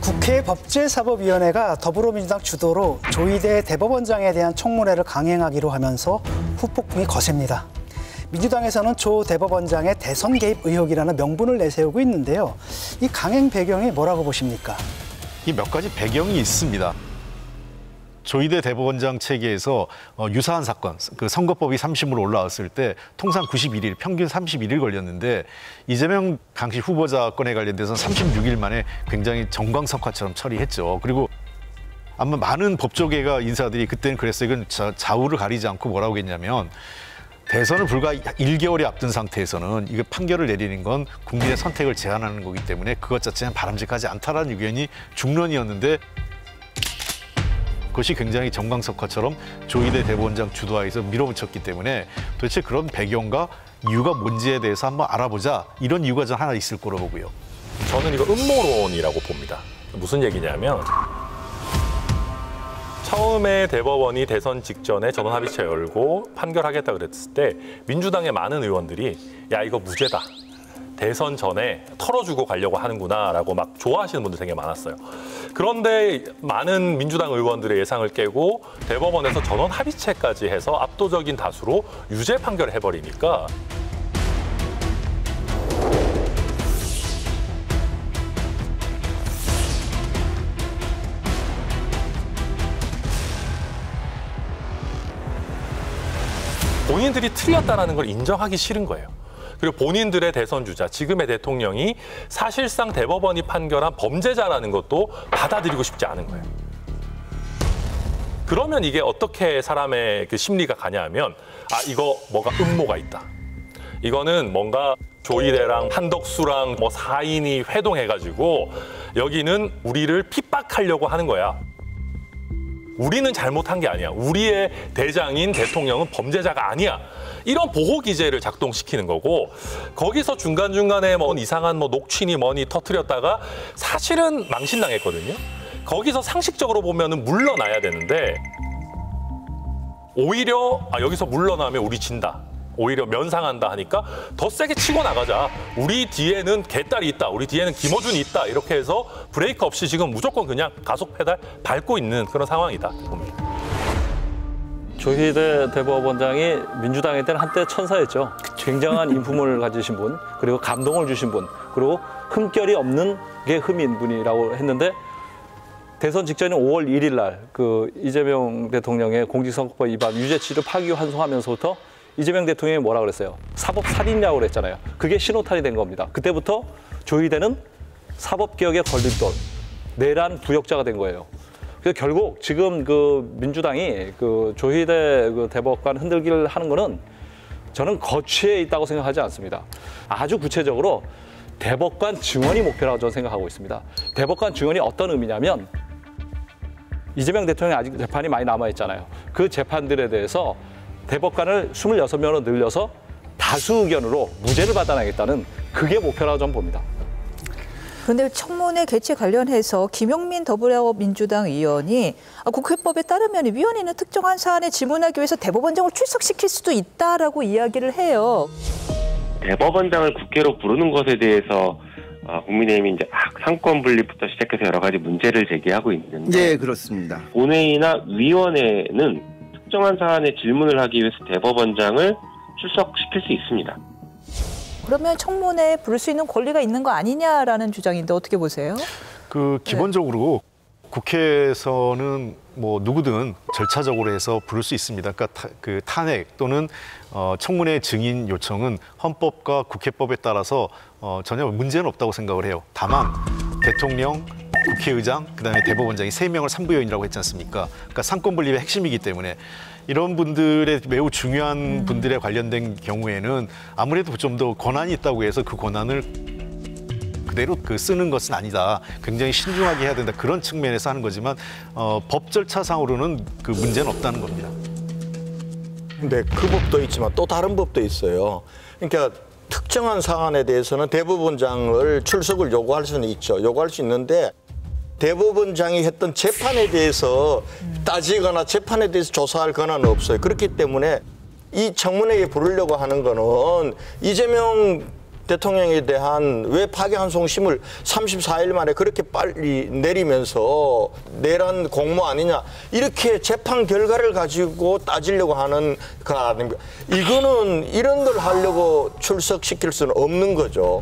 국회 법제사법위원회가 더불어민주당 주도로 조희대 대법원장에 대한 청문회를 강행하기로 하면서 후폭풍이 거셉니다. 민주당에서는 조 대법원장의 대선 개입 의혹이라는 명분을 내세우고 있는데요. 이 강행 배경이 뭐라고 보십니까? 이 몇 가지 배경이 있습니다. 조희대 대법원장 체계에서 유사한 사건, 그 선거법이 3심으로 올라왔을 때 통상 91일, 평균 31일 걸렸는데 이재명 당시 후보자 건에 관련돼서 36일 만에 굉장히 정광석화처럼 처리했죠. 그리고 아마 많은 법조계가 인사들이 그때는 그랬어요. 이건 좌우를 가리지 않고 뭐라고 했냐면 대선을 불과 1개월이 앞둔 상태에서는 이거 판결을 내리는 건 국민의 선택을 제한하는 거기 때문에 그것 자체는 바람직하지 않다라는 의견이 중론이었는데 그것이 굉장히 정광석화처럼 조희대 대법원장 주도하에서 밀어붙였기 때문에 도대체 그런 배경과 이유가 뭔지에 대해서 한번 알아보자. 이런 이유가 전 하나 있을 거라고 보고요. 저는 이거 음모론이라고 봅니다. 무슨 얘기냐면 처음에 대법원이 대선 직전에 전원합의체 열고 판결하겠다 그랬을 때 민주당의 많은 의원들이 야 이거 무죄다. 대선 전에 털어주고 가려고 하는구나라고 막 좋아하시는 분들 되게 많았어요. 그런데 많은 민주당 의원들의 예상을 깨고 대법원에서 전원 합의체까지 해서 압도적인 다수로 유죄 판결을 해버리니까 본인들이 틀렸다는 걸 인정하기 싫은 거예요. 그리고 본인들의 대선 주자, 지금의 대통령이 사실상 대법원이 판결한 범죄자라는 것도 받아들이고 싶지 않은 거예요. 그러면 이게 어떻게 사람의 그 심리가 가냐 하면 아, 이거 뭐가 음모가 있다. 이거는 뭔가 조희대랑 한덕수랑 뭐 4인이 회동해가지고 여기는 우리를 핍박하려고 하는 거야. 우리는 잘못한 게 아니야. 우리의 대장인 대통령은 범죄자가 아니야. 이런 보호 기제를 작동시키는 거고 거기서 중간중간에 뭐 이상한 뭐 녹취니 뭐니 터뜨렸다가 사실은 망신당했거든요. 거기서 상식적으로 보면은 물러나야 되는데 오히려 여기서 물러나면 우리 진다. 오히려 면상한다 하니까 더 세게 치고 나가자. 우리 뒤에는 개딸이 있다. 우리 뒤에는 김어준이 있다. 이렇게 해서 브레이크 없이 지금 무조건 그냥 가속 페달 밟고 있는 그런 상황이다. 봅니다. 조희대 대법원장이 민주당에 때는 한때 천사였죠. 굉장한 인품을 가지신 분, 그리고 감동을 주신 분, 그리고 흠결이 없는 게 흠인 분이라고 했는데 대선 직전인 5월 1일 날 그 이재명 대통령의 공직선거법 위반 유죄치를 파기환송하면서부터 이재명 대통령이 뭐라 그랬어요? 사법살인이라고 그랬잖아요. 그게 신호탄이 된 겁니다. 그때부터 조희대는 사법개혁의 걸림돌, 내란 부역자가 된 거예요. 그래서 결국 지금 그 민주당이 그 조희대 그 대법관 흔들기를 하는 거는 저는 거취에 있다고 생각하지 않습니다. 아주 구체적으로 대법관 증언이 목표라고 저는 생각하고 있습니다. 대법관 증언이 어떤 의미냐면 이재명 대통령이 아직 재판이 많이 남아있잖아요. 그 재판들에 대해서 대법관을 26명으로 늘려서 다수 의견으로 무죄를 받아내겠다는 그게 목표라고 저는 봅니다. 그런데 청문회 개최 관련해서 김용민 더불어민주당 의원이 국회법에 따르면 위원회는 특정한 사안에 질문하기 위해서 대법원장을 출석시킬 수도 있다라고 이야기를 해요. 대법원장을 국회로 부르는 것에 대해서 국민의힘이 이제 상권 분립부터 시작해서 여러 가지 문제를 제기하고 있는데, 네, 그렇습니다. 본회의나 위원회는 특정한 사안에 질문을 하기 위해서 대법원장을 출석시킬 수 있습니다. 그러면 청문회에 부를 수 있는 권리가 있는 거 아니냐라는 주장인데 어떻게 보세요? 그 기본적으로 국회에서는 뭐 누구든 절차적으로 해서 부를 수 있습니다. 그러니까 그 탄핵 또는 청문회 증인 요청은 헌법과 국회법에 따라서 전혀 문제는 없다고 생각을 해요. 다만 대통령, 국회의장, 그다음에 대법원장이 3명을 삼부요인이라고 했지 않습니까? 그러니까 상권 분립의 핵심이기 때문에 이런 분들의 매우 중요한 분들에 관련된 경우에는 아무래도 좀 더 권한이 있다고 해서 그 권한을 그대로 쓰는 것은 아니다. 굉장히 신중하게 해야 된다. 그런 측면에서 하는 거지만 법 절차상으로는 그 문제는 없다는 겁니다. 근데 그 법도 있지만 또 다른 법도 있어요. 그러니까 특정한 사안에 대해서는 대법원장을 출석을 요구할 수는 있죠. 요구할 수 있는데 대법원장이 했던 재판에 대해서 따지거나 재판에 대해서 조사할 권한은 없어요. 그렇기 때문에 이 청문회에 부르려고 하는 거는 이재명 대통령에 대한 왜 파기환송심을 34일 만에 그렇게 빨리 내리면서 내란 공모 아니냐 이렇게 재판 결과를 가지고 따지려고 하는 거 아닙니까? 이거는 이런 걸 하려고 출석시킬 수는 없는 거죠.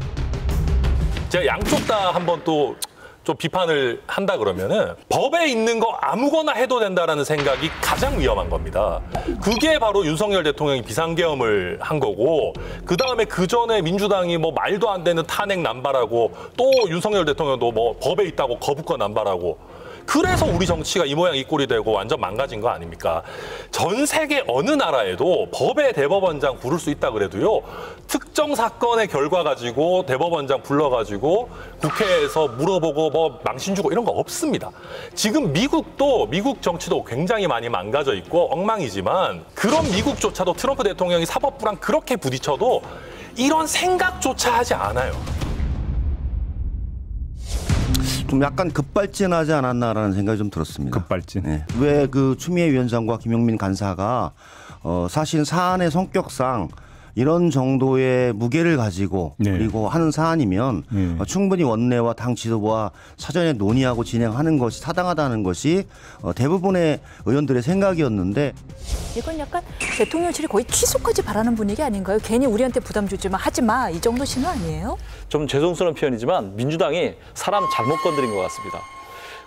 제가 양쪽 다 한번 또 좀 비판을 한다 그러면은 법에 있는 거 아무거나 해도 된다라는 생각이 가장 위험한 겁니다. 그게 바로 윤석열 대통령이 비상계엄을 한 거고 그다음에 그전에 민주당이 뭐 말도 안 되는 탄핵 남발하고 또 윤석열 대통령도 뭐 법에 있다고 거부권 남발하고 그래서 우리 정치가 이 모양 이 꼴이 되고 완전 망가진 거 아닙니까? 전 세계 어느 나라에도 법의 대법원장 부를 수 있다 그래도요. 특정 사건의 결과 가지고 대법원장 불러가지고 국회에서 물어보고 뭐 망신 주고 이런 거 없습니다. 지금 미국도 미국 정치도 굉장히 많이 망가져 있고 엉망이지만 그런 미국조차도 트럼프 대통령이 사법부랑 그렇게 부딪혀도 이런 생각조차 하지 않아요. 좀 약간 급발진하지 않았나라는 생각이 좀 들었습니다. 급발진. 네. 왜 그 추미애 위원장과 김용민 간사가 사실 사안의 성격상 이런 정도의 무게를 가지고 네. 그리고 하는 사안이면 충분히 원내와 당 지도부와 사전에 논의하고 진행하는 것이 타당하다는 것이 대부분의 의원들의 생각이었는데 이건 약간 대통령실이 거의 취소까지 바라는 분위기 아닌가요? 괜히 우리한테 부담 주지 마, 하지 마, 이 정도 신호 아니에요? 좀 죄송스러운 표현이지만 민주당이 사람 잘못 건드린 것 같습니다.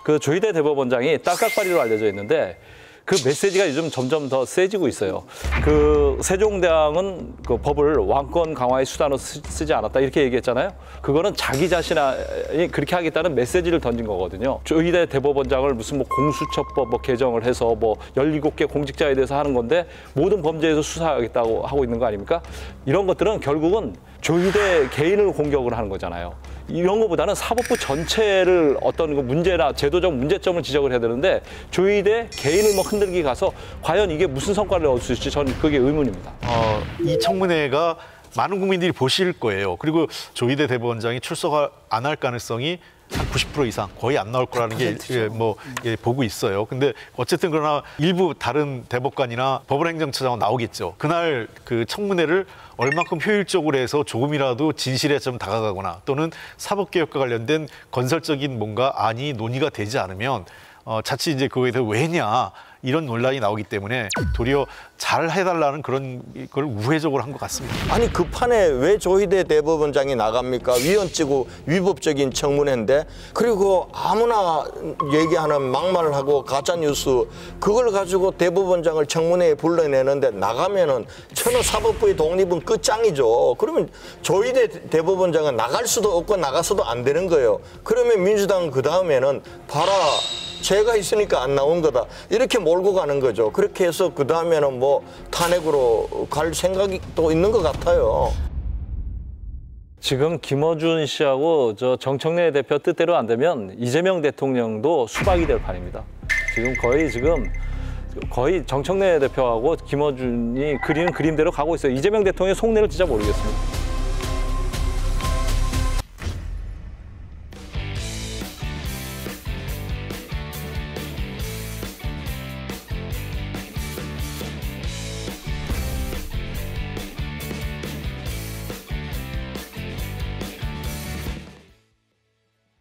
그 조희대 대법원장이 딸깍발이로 알려져 있는데 그 메시지가 요즘 점점 더 세지고 있어요. 그 세종대왕은 그 법을 왕권 강화의 수단으로 쓰지 않았다 이렇게 얘기했잖아요. 그거는 자기 자신이 그렇게 하겠다는 메시지를 던진 거거든요. 조희대 대법원장을 무슨 뭐 공수처법 뭐 개정을 해서 뭐 17개 공직자에 대해서 하는 건데 모든 범죄에서 수사하겠다고 하고 있는 거 아닙니까? 이런 것들은 결국은 조희대 개인을 공격을 하는 거잖아요. 이런 것보다는 사법부 전체를 어떤 문제나 제도적 문제점을 지적을 해야 되는데 조희대 개인을 뭐 흔들기 가서 과연 이게 무슨 성과를 얻을 수 있을지 저는 그게 의문입니다. 이 청문회가 많은 국민들이 보실 거예요. 그리고 조희대 대법원장이 출석 안 할 가능성이 한 90% 이상 거의 안 나올 거라는 게 보고 있어요. 근데 어쨌든 그러나 일부 다른 대법관이나 법원행정처장은 나오겠죠. 그날 그 청문회를 얼마큼 효율적으로 해서 조금이라도 진실에 좀 다가가거나 또는 사법개혁과 관련된 건설적인 뭔가 안이 논의가 되지 않으면 자칫 이제 그거에 대해 왜냐 이런 논란이 나오기 때문에 도리어 잘 해달라는 그런 걸 우회적으로 한 것 같습니다. 아니 그 판에 왜 조희대 대법원장이 나갑니까? 위헌치고 위법적인 청문회인데 그리고 아무나 얘기하는 막말을 하고 가짜뉴스 그걸 가지고 대법원장을 청문회에 불러내는데 나가면은 천하 사법부의 독립은 끝장이죠. 그러면 조희대 대법원장은 나갈 수도 없고 나가서도 안 되는 거예요. 그러면 민주당은 그 다음에는 봐라. 죄가 있으니까 안 나온 거다. 이렇게 몰고 가는 거죠. 그렇게 해서 그 다음에는 뭐 탄핵으로 갈 생각이 또 있는 것 같아요. 지금 김어준 씨하고 저 정청래 대표 뜻대로 안 되면 이재명 대통령도 수박이 될 판입니다. 거의 정청래 대표하고 김어준이 그리는 그림대로 가고 있어요. 이재명 대통령의 속내를 진짜 모르겠습니다.